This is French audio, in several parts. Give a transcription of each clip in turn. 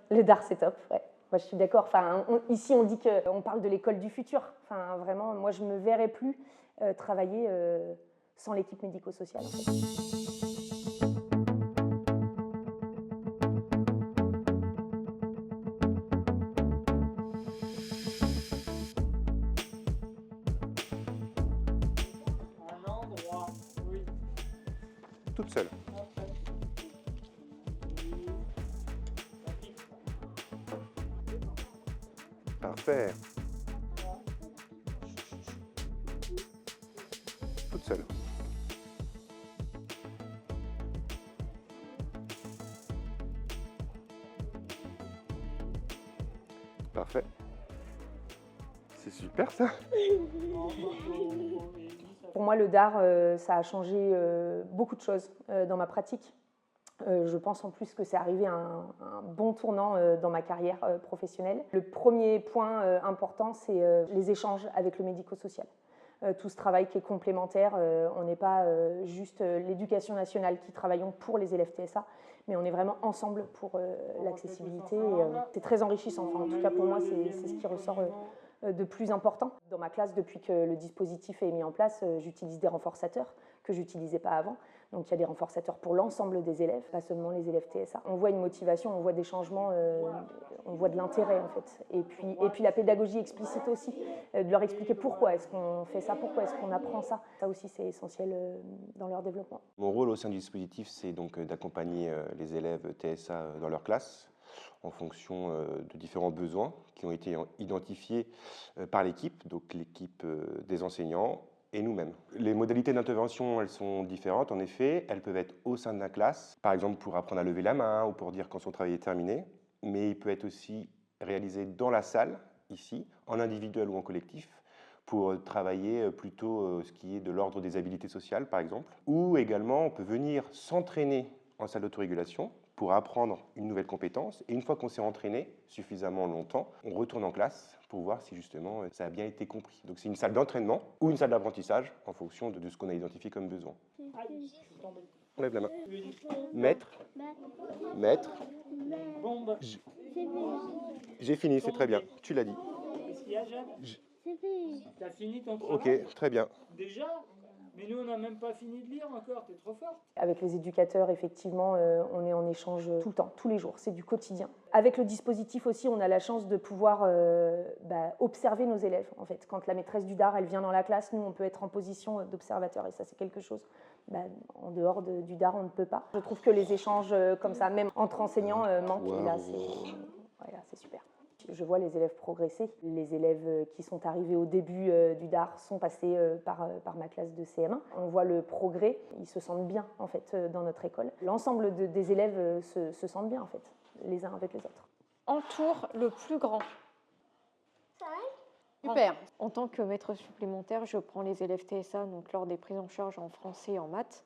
Le DAR, c'est top, ouais. Moi, je suis d'accord. Enfin, ici, on dit qu'on parle de l'école du futur. Enfin, vraiment, moi, je ne me verrais plus travailler sans l'équipe médico-sociale. En fait. Toute seule. Parfait. Toute seule. Parfait. C'est super ça. Pour moi, le DAR, ça a changé beaucoup de choses dans ma pratique. Je pense en plus que c'est arrivé à un bon tournant dans ma carrière professionnelle. Le premier point important, c'est les échanges avec le médico-social. Tout ce travail qui est complémentaire, on n'est pas juste l'éducation nationale qui travaillons pour les élèves TSA, mais on est vraiment ensemble pour l'accessibilité. C'est très enrichissant, enfin, en tout cas pour moi, c'est ce qui ressort de plus important. Dans ma classe, depuis que le dispositif est mis en place, j'utilise des renforçateurs que je n'utilisais pas avant. Donc il y a des renforçateurs pour l'ensemble des élèves, pas seulement les élèves TSA. On voit une motivation, on voit des changements, on voit de l'intérêt en fait. Et puis la pédagogie explicite aussi, de leur expliquer pourquoi est-ce qu'on fait ça, pourquoi est-ce qu'on apprend ça. Ça aussi c'est essentiel dans leur développement. Mon rôle au sein du dispositif, c'est donc d'accompagner les élèves TSA dans leur classe en fonction de différents besoins qui ont été identifiés par l'équipe, donc l'équipe des enseignants et nous-mêmes. Les modalités d'intervention, elles sont différentes, en effet. Elles peuvent être au sein de la classe, par exemple pour apprendre à lever la main ou pour dire quand son travail est terminé, mais il peut être aussi réalisé dans la salle, ici, en individuel ou en collectif, pour travailler plutôt ce qui est de l'ordre des habilités sociales, par exemple. Ou également, on peut venir s'entraîner en salle d'autorégulation pour apprendre une nouvelle compétence. Et une fois qu'on s'est entraîné suffisamment longtemps, on retourne en classe pour voir si justement ça a bien été compris. Donc c'est une salle d'entraînement ou une salle d'apprentissage en fonction de ce qu'on a identifié comme besoin. On lève la main. Maître. Maître. J'ai fini, c'est très bien. Tu l'as dit. Qu'est-ce qu'il y a, Jeanne? T'as fini ton travail? Ok, très bien. Déjà? Mais nous, on n'a même pas fini de lire encore, t'es trop forte. Avec les éducateurs, effectivement, on est en échange tout le temps, tous les jours, c'est du quotidien. Avec le dispositif aussi, on a la chance de pouvoir observer nos élèves. En fait, quand la maîtresse du DAR, elle vient dans la classe, nous, on peut être en position d'observateur, et ça, c'est quelque chose, en dehors du DAR, on ne peut pas. Je trouve que les échanges comme ça, même entre enseignants, manquent, et là, c'est super. Je vois les élèves progresser. Les élèves qui sont arrivés au début du DAR sont passés par ma classe de CM1. On voit le progrès, ils se sentent bien en fait dans notre école. L'ensemble des élèves se sentent bien en fait, les uns avec les autres. Entoure le plus grand. Super. En tant que maître supplémentaire, je prends les élèves TSA donc lors des prises en charge en français et en maths,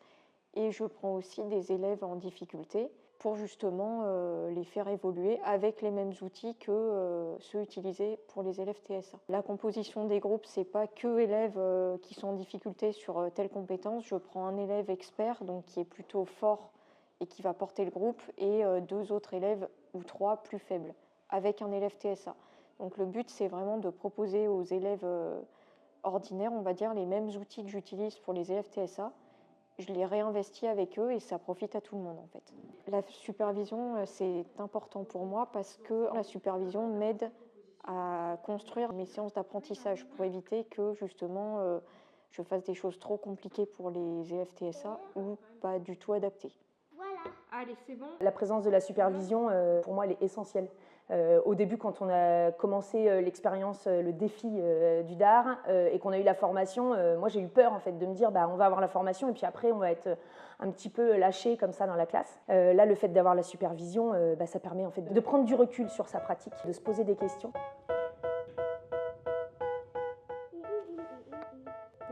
et je prends aussi des élèves en difficulté pour justement les faire évoluer avec les mêmes outils que ceux utilisés pour les élèves TSA. La composition des groupes, c'est pas que élèves qui sont en difficulté sur telle compétence. Je prends un élève expert, donc qui est plutôt fort et qui va porter le groupe, et deux autres élèves ou trois plus faibles, avec un élève TSA. Donc le but, c'est vraiment de proposer aux élèves ordinaires, on va dire, les mêmes outils que j'utilise pour les élèves TSA. Je les réinvestis avec eux et ça profite à tout le monde en fait. La supervision, c'est important pour moi parce que la supervision m'aide à construire mes séances d'apprentissage pour éviter que justement je fasse des choses trop compliquées pour les élèves TSA ou pas du tout adaptées. Voilà. Allez, c'est bon. La présence de la supervision, pour moi, elle est essentielle. Au début, quand on a commencé l'expérience, le défi du DAR, et qu'on a eu la formation, moi j'ai eu peur en fait de me dire on va avoir la formation et puis après on va être un petit peu lâché comme ça dans la classe. Là, le fait d'avoir la supervision, ça permet en fait de prendre du recul sur sa pratique, de se poser des questions.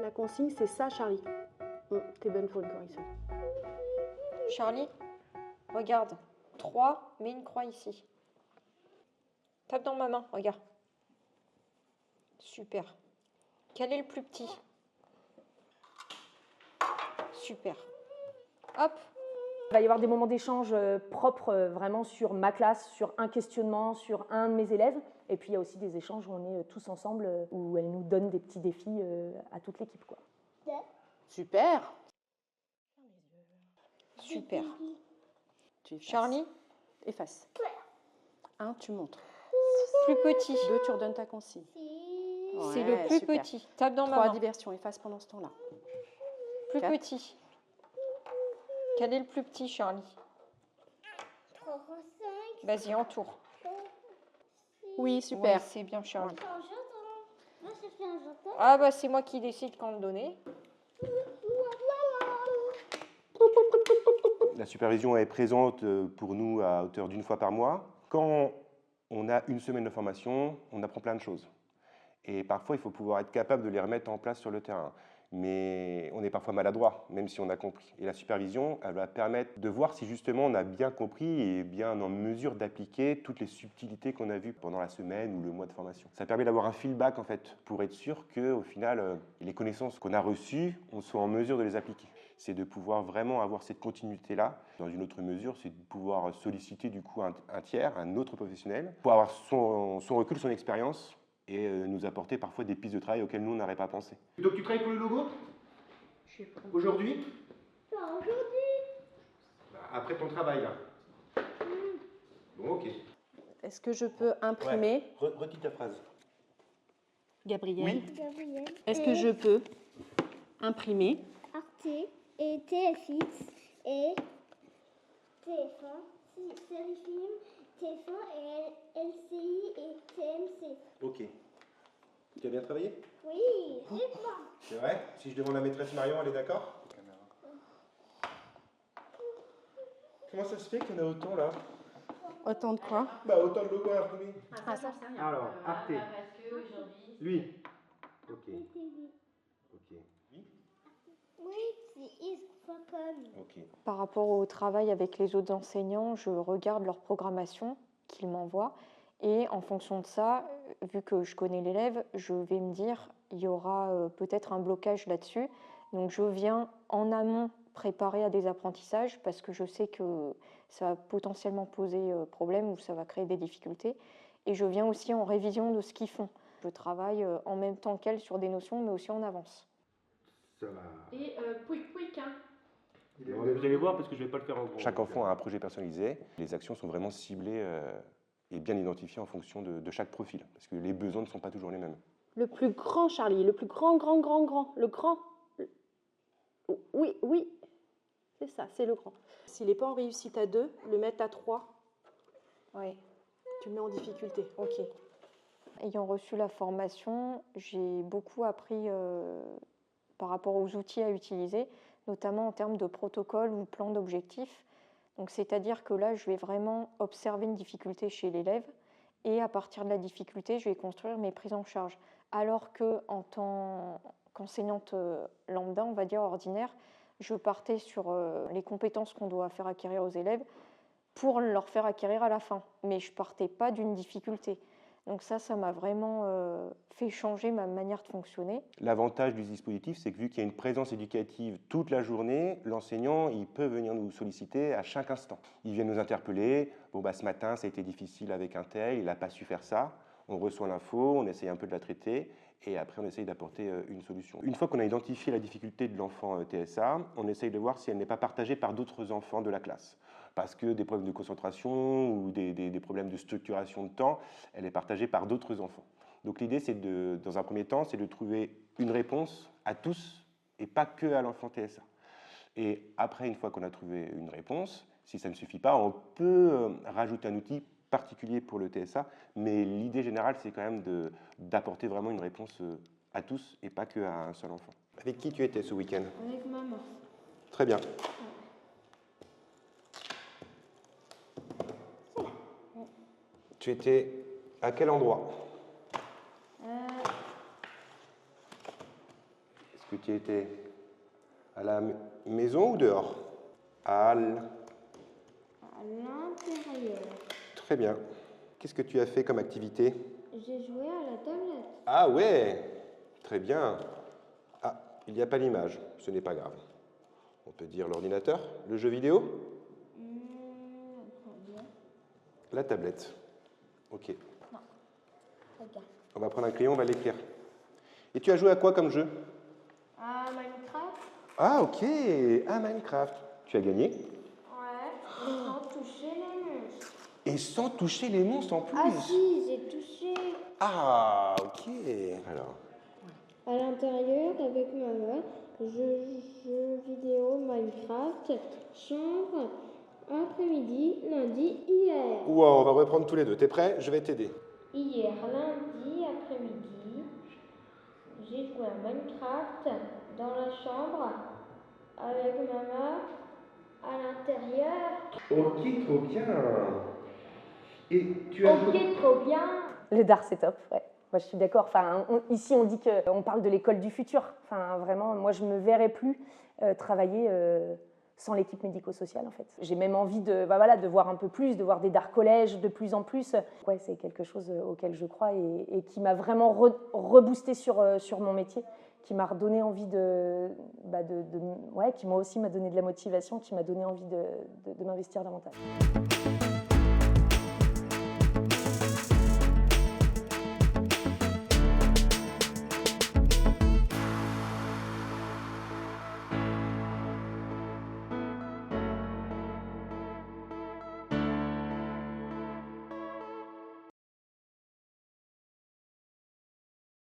La consigne, c'est ça, Charlie. T'es bonne pour une correction. Charlie, regarde. 3, mets une croix ici. Tape dans ma main, regarde. Super. Quel est le plus petit? Super. Hop, Il va y avoir des moments d'échange propres vraiment sur ma classe, sur un questionnement, sur un de mes élèves. Et puis il y a aussi des échanges où on est tous ensemble, où elle nous donne des petits défis à toute l'équipe, quoi. Super. Super. Tu effaces. Charlie, Efface. 1, tu montres. plus petit. 2, tu redonnes ta consigne. C'est Ouais, le plus super. petit. Tape dans ma 3, main. diversion. Efface pendant ce temps-là. Plus 4. petit. Quel est le plus petit, Charlie? 3, 5, Vas-y, entoure. Oui, super. Ouais, c'est bien, Charlie. un jardin. Moi, je fais un jardin. Ah bah c'est moi qui décide quand le donner. La supervision est présente pour nous à hauteur d'1 fois par mois. Quand on a une semaine de formation, on apprend plein de choses. Et parfois, il faut pouvoir être capable de les remettre en place sur le terrain. Mais on est parfois maladroit, même si on a compris. Et la supervision, elle va permettre de voir si justement on a bien compris et bien en mesure d'appliquer toutes les subtilités qu'on a vues pendant la semaine ou le mois de formation. Ça permet d'avoir un feedback en fait, pour être sûr qu'au final, les connaissances qu'on a reçues, on soit en mesure de les appliquer. C'est de pouvoir vraiment avoir cette continuité-là. Dans une autre mesure, c'est de pouvoir solliciter du coup un tiers, un autre professionnel, pour avoir son recul, son expérience, et nous apporter parfois des pistes de travail auxquelles nous, on n'aurait pas pensé. Donc tu travailles pour le logo? Aujourd'hui? Pas aujourd'hui. Après ton travail, là. Bon, ok. Est-ce que je peux imprimer, Redis ta phrase. Gabriel? Oui. Gabriel. Est-ce que je peux imprimer Arte et TFX et TF1, série film, TF1 et LCI et TMC. Ok. Tu as bien travaillé? Oui, c'est bon. C'est vrai? Si je demande à la maîtresse Marion, elle est d'accord? Comment ça se fait qu'il y en a autant, là? autant de quoi? Bah, autant de logos à imprimer. Ah, ça. Alors, Arte. Lui. Ok. Et TV. Ok. Lui. Oui, c'est is.com. Ok. Par rapport au travail avec les autres enseignants, je regarde leur programmation qu'ils m'envoient. Et en fonction de ça, vu que je connais l'élève, je vais me dire il y aura peut-être un blocage là-dessus. Donc je viens en amont préparer à des apprentissages parce que je sais que ça va potentiellement poser problème ou ça va créer des difficultés. Et je viens aussi en révision de ce qu'ils font. Je travaille en même temps qu'elles sur des notions, mais aussi en avance. Ça va. Et pouic hein. Vous allez voir parce que je ne vais pas le faire en gros. Chaque enfant a un projet personnalisé. Les actions sont vraiment ciblées et bien identifiées en fonction de chaque profil. Parce que les besoins ne sont pas toujours les mêmes. Le plus grand, Charlie, le plus grand. Le grand. Oui, oui. C'est ça, c'est le grand. S'il n'est pas en réussite à 2, le mettre à 3, Oui. tu le mets en difficulté. Ok. Ayant reçu la formation, j'ai beaucoup appris par rapport aux outils à utiliser, notamment en termes de protocole ou plan d'objectifs. Donc, c'est-à-dire que là, je vais vraiment observer une difficulté chez l'élève et à partir de la difficulté, je vais construire mes prises en charge. Alors qu'en tant qu'enseignante lambda, on va dire ordinaire, je partais sur les compétences qu'on doit faire acquérir aux élèves pour leur faire acquérir à la fin. Mais je ne partais pas d'une difficulté. Donc ça m'a vraiment fait changer ma manière de fonctionner. L'avantage du dispositif, c'est que vu qu'il y a une présence éducative toute la journée, l'enseignant, il peut venir nous solliciter à chaque instant. Il vient nous interpeller. Bon, bah, ce matin, ça a été difficile avec un tel, il n'a pas su faire ça. On reçoit l'info, on essaye un peu de la traiter et après, on essaye d'apporter une solution. Une fois qu'on a identifié la difficulté de l'enfant TSA, on essaye de voir si elle n'est pas partagée par d'autres enfants de la classe. Parce que des problèmes de concentration ou des problèmes de structuration de temps, elle est partagée par d'autres enfants. Donc l'idée, c'est dans un premier temps, c'est de trouver une réponse à tous et pas que à l'enfant TSA. Et après, une fois qu'on a trouvé une réponse, si ça ne suffit pas, on peut rajouter un outil particulier pour le TSA, mais l'idée générale, c'est quand même d'apporter vraiment une réponse à tous et pas que à un seul enfant. Avec qui tu étais ce week-end? Avec maman. Très bien. Tu étais à quel endroit? Est-ce que tu étais à la maison ou dehors? À l'intérieur. Très bien. Qu'est-ce que tu as fait comme activité? J'ai joué à la tablette. Ah ouais, très bien. Ah, il n'y a pas l'image, ce n'est pas grave. On peut dire l'ordinateur, le jeu vidéo? La tablette. Ok. Regarde. On va prendre un crayon, on va l'écrire. Et tu as joué à quoi comme jeu? Ah, Minecraft? Ah, ok. À Minecraft. Tu as gagné? Ouais. Sans toucher les monstres. Et sans toucher les monstres en plus. Ah si, j'ai touché. Ah, ok. Alors, À l'intérieur, avec maman, jeux vidéo Minecraft, chambre, après-midi, lundi, hier. wow, on va reprendre tous les deux. T'es prêt? Je vais t'aider. Hier, lundi, après-midi, j'ai joué à Minecraft dans la chambre avec maman à l'intérieur. Ok, trop bien. Et tu Ok, trop bien. Le DAR, c'est top, ouais. Moi, je suis d'accord. Enfin, ici, on dit qu'on parle de l'école du futur. Enfin, vraiment, moi, je ne me verrais plus travailler sans l'équipe médico-sociale, en fait. J'ai même envie de voir un peu plus, de voir des DAR collèges de plus en plus. Ouais, c'est quelque chose auquel je crois et qui m'a vraiment reboosté sur mon métier, qui m'a redonné envie qui moi aussi m'a donné de la motivation, qui m'a donné envie de m'investir davantage.